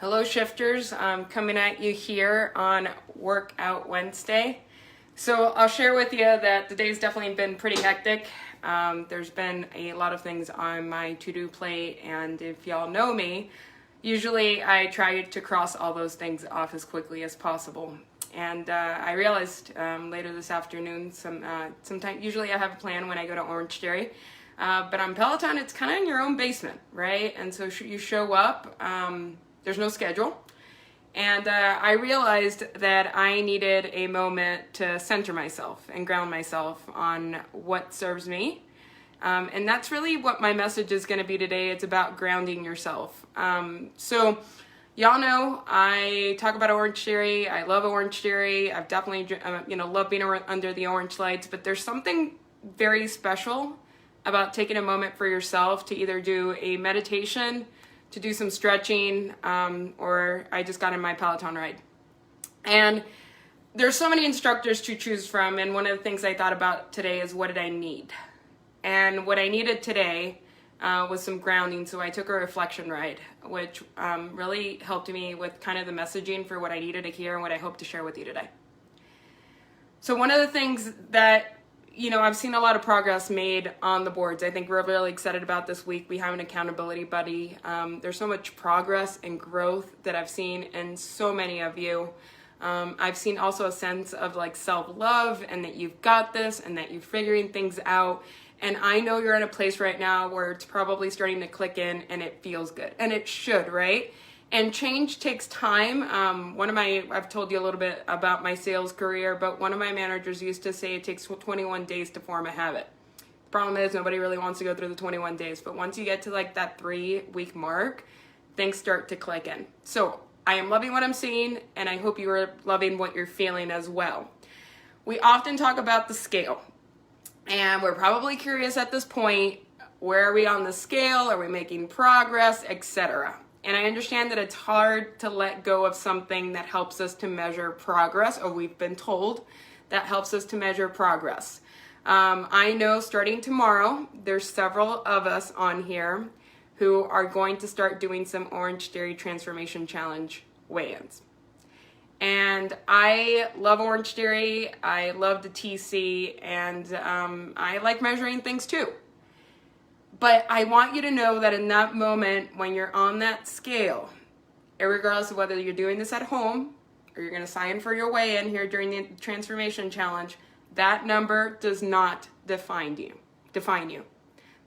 Hello shifters, I'm coming at you here on Workout Wednesday. So I'll share with you that the day's definitely been pretty hectic. There's been a lot of things on my to-do plate, and if y'all know me, usually I try to cross all those things off as quickly as possible. And I realized later this afternoon, sometime usually I have a plan when I go to Orangetheory, but on Peloton it's kind of in your own basement, right? And so you show up. There's no schedule. And I realized that I needed a moment to center myself and ground myself on what serves me. And that's really what my message is going to be today. It's about grounding yourself. So y'all know I talk about Orangetheory. I love Orangetheory. I've definitely, love being under the orange lights. But there's something very special about taking a moment for yourself to either do a meditation, to do some stretching, or I just got in my Peloton ride. And there's so many instructors to choose from, and one of the things I thought about today is what did I need? And what I needed today was some grounding, so I took a reflection ride, which really helped me with kind of the messaging for what I needed to hear and what I hope to share with you today. So one of the things that I've seen a lot of progress made on the boards. I think we're really excited about this week. We have an accountability buddy. There's so much progress and growth that I've seen in so many of you. I've seen also a sense of like self-love and that you've got this and that you're figuring things out. And I know you're in a place right now where it's probably starting to click in and it feels good. And it should, right? And change takes time. I've told you a little bit about my sales career, but one of my managers used to say it takes 21 days to form a habit. The problem is nobody really wants to go through the 21 days, but once you get to like that 3-week mark, things start to click in. So I am loving what I'm seeing, and I hope you are loving what you're feeling as well. We often talk about the scale, and we're probably curious at this point, where are we on the scale? Are we making progress, etc.? And I understand that it's hard to let go of something that helps us to measure progress, or we've been told that helps us to measure progress. I know starting tomorrow, there's several of us on here who are going to start doing some Orangetheory Transformation Challenge weigh-ins. And I love Orangetheory, I love the TC, and I like measuring things too. But I want you to know that in that moment when you're on that scale, regardless of whether you're doing this at home or you're going to sign for your weigh-in here during the Transformation Challenge, that number does not define you.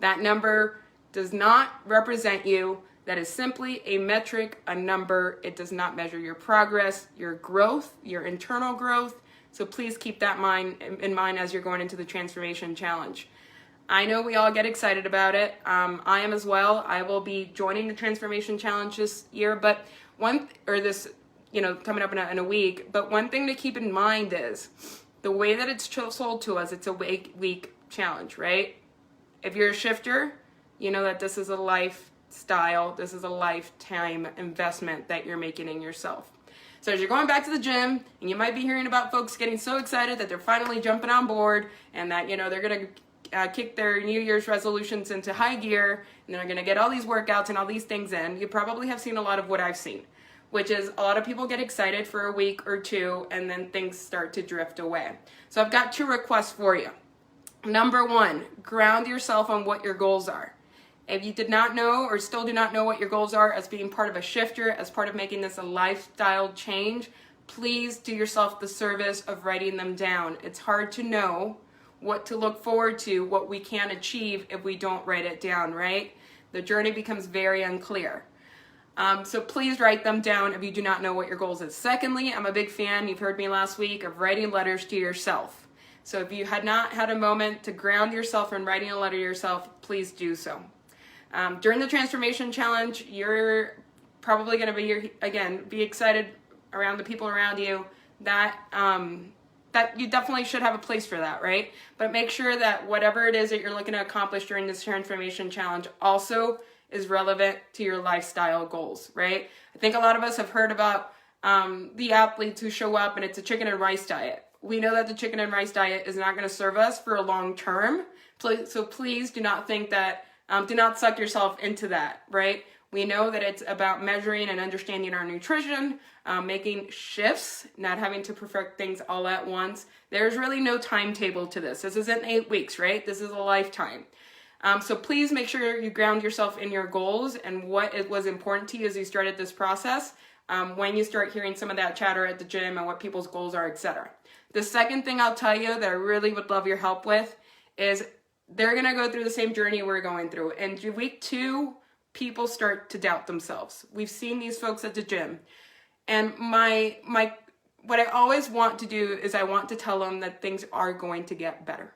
That number does not represent you. That is simply a metric, a number. It does not measure your progress, your growth, your internal growth. So please keep that in mind as you're going into the Transformation Challenge. I know we all get excited about it. I am as well. I will be joining the Transformation Challenge this year, but coming up in a week. But one thing to keep in mind is the way that it's sold to us, it's a week challenge, right? If you're a shifter, you know that this is a lifestyle, this is a lifetime investment that you're making in yourself. So as you're going back to the gym, and you might be hearing about folks getting so excited that they're finally jumping on board, and that they're going to kick their New Year's resolutions into high gear, and they're going to get all these workouts and all these things in. You probably have seen a lot of what I've seen, which is a lot of people get excited for a week or two, and then things start to drift away. So I've got 2 requests for you. Number 1, ground yourself on what your goals are. If you did not know or still do not know what your goals are as being part of a shifter, as part of making this a lifestyle change, please do yourself the service of writing them down. It's hard to know what to look forward to, what we can achieve if we don't write it down, right? The journey becomes very unclear. So please write them down if you do not know what your goals is. Secondly, I'm a big fan, you've heard me last week, of writing letters to yourself. So if you had not had a moment to ground yourself in writing a letter to yourself, please do so. During the Transformation Challenge, you're probably going to be excited around the people around you that you definitely should have a place for that, right? But make sure that whatever it is that you're looking to accomplish during this Transformation Challenge also is relevant to your lifestyle goals, right? I think a lot of us have heard about the athletes who show up and it's a chicken and rice diet. We know that the chicken and rice diet is not going to serve us for a long term. So please do not think that, do not suck yourself into that, right? We know that it's about measuring and understanding our nutrition, making shifts, not having to perfect things all at once. There's really no timetable to this. This isn't 8 weeks, right? This is a lifetime. So please make sure you ground yourself in your goals and what it was important to you as you started this process, when you start hearing some of that chatter at the gym and what people's goals are, etc. The second thing I'll tell you that I really would love your help with is they're going to go through the same journey we're going through. And week 2, people start to doubt themselves. We've seen these folks at the gym. And what I always want to do is I want to tell them that things are going to get better.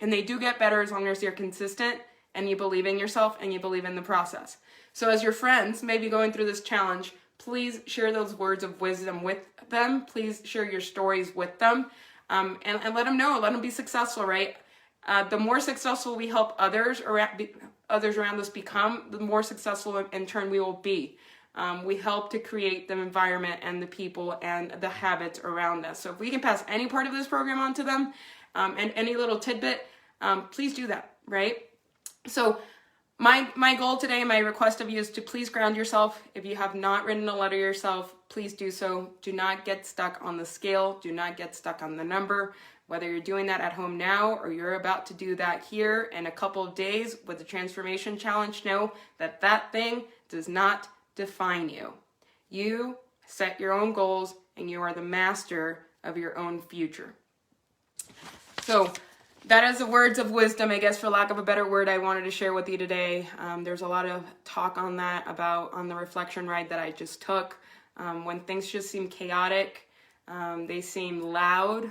And they do get better as long as you're consistent and you believe in yourself and you believe in the process. So as your friends maybe going through this challenge, please share those words of wisdom with them. Please share your stories with them, and let them know, let them be successful, right? The more successful we help others around us become, the more successful in turn we will be. We help to create the environment and the people and the habits around us. So if we can pass any part of this program on to them, and any little tidbit, please do that, right? So my goal today, my request of you is to please ground yourself. If you have not written a letter yourself, please do so. Do not get stuck on the scale. Do not get stuck on the number. Whether you're doing that at home now or you're about to do that here in a couple of days with the Transformation Challenge, know that that thing does not define you. You set your own goals and you are the master of your own future. So that is the words of wisdom, I guess, for lack of a better word, I wanted to share with you today. There's a lot of talk on that on the reflection ride that I just took. When things just seem chaotic, they seem loud,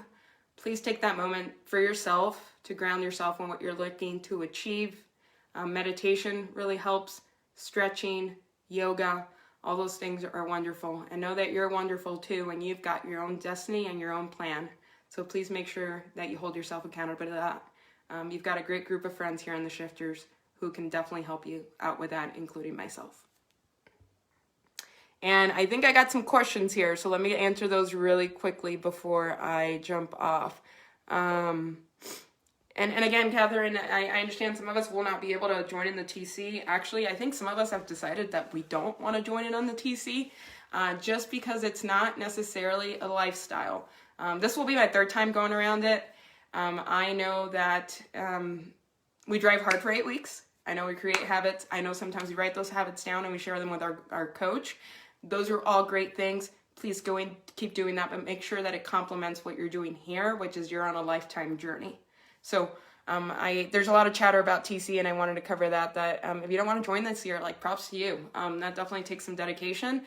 please take that moment for yourself to ground yourself on what you're looking to achieve. Meditation really helps, stretching, yoga, all those things are wonderful. And know that you're wonderful too, and you've got your own destiny and your own plan. So please make sure that you hold yourself accountable to that. You've got a great group of friends here on the Shifters who can definitely help you out with that, including myself. And I think I got some questions here, so let me answer those really quickly before I jump off. And again, Catherine, I understand some of us will not be able to join in the TC. Actually, I think some of us have decided that we don't want to join in on the TC, just because it's not necessarily a lifestyle. This will be my 3rd time going around it. I know that we drive hard for 8 weeks. I know we create habits. I know sometimes we write those habits down and we share them with our coach. Those are all great things. Please go and keep doing that, but make sure that it complements what you're doing here, which is you're on a lifetime journey. So there's a lot of chatter about TC, and I wanted to cover that if you don't want to join this year, like, props to you. That definitely takes some dedication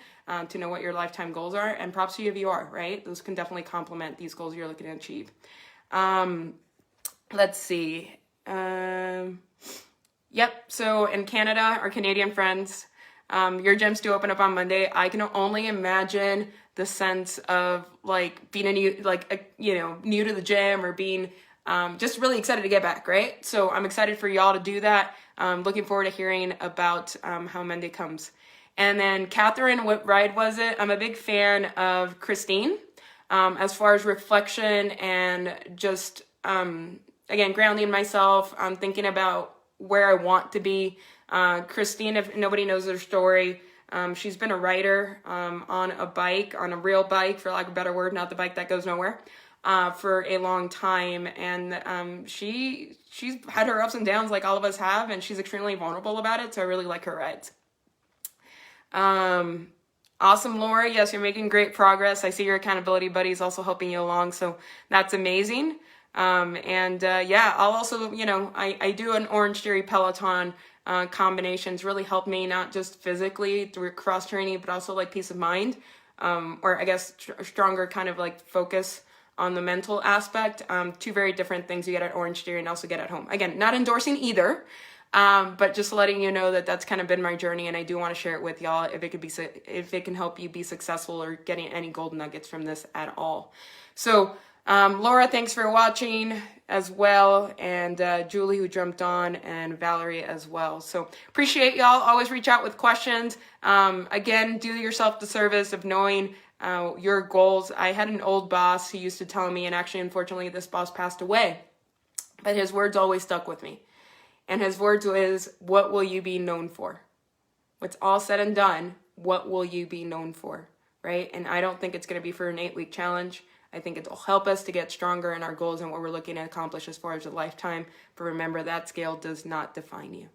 to know what your lifetime goals are, and props to you if you are, right? Those can definitely complement these goals you're looking to achieve. Let's see. Yep, so in Canada, our Canadian friends, your gyms do open up on Monday. I can only imagine the sense of like being new to the gym, or being just really excited to get back, right? So I'm excited for y'all to do that. Looking forward to hearing about how Monday comes. And then Catherine, what ride was it? I'm a big fan of Christine as far as reflection and just, again, grounding myself. I'm thinking about where I want to be. Christine, if nobody knows her story, she's been a rider on a bike, on a real bike, for lack of a better word, not the bike that goes nowhere, for a long time. And she's had her ups and downs like all of us have, and she's extremely vulnerable about it, so I really like her rides. Awesome, Laura. Yes, you're making great progress. I see your accountability buddy is also helping you along, so that's amazing. Yeah, I'll also, I do an Orange Theory Peloton combinations really help me, not just physically through cross training, but also like peace of mind, or I guess stronger kind of like focus on the mental aspect. 2 very different things you get at Orange Theory and also get at home. Again, not endorsing either, but just letting you know that that's kind of been my journey, and I do want to share it with y'all if it can help you be successful or getting any gold nuggets from this at all. So Laura, thanks for watching as well, and Julie, who jumped on, and Valerie as well. So appreciate y'all. Always reach out with questions. Again, do yourself the service of knowing your goals. I had an old boss who used to tell me, and actually, unfortunately, this boss passed away, but his words always stuck with me. And his words was, "What will you be known for?" what's all said and done, what will you be known for, right? And I don't think it's going to be for an 8-week challenge. I think it'll help us to get stronger in our goals and what we're looking to accomplish as far as a lifetime. But remember, that scale does not define you.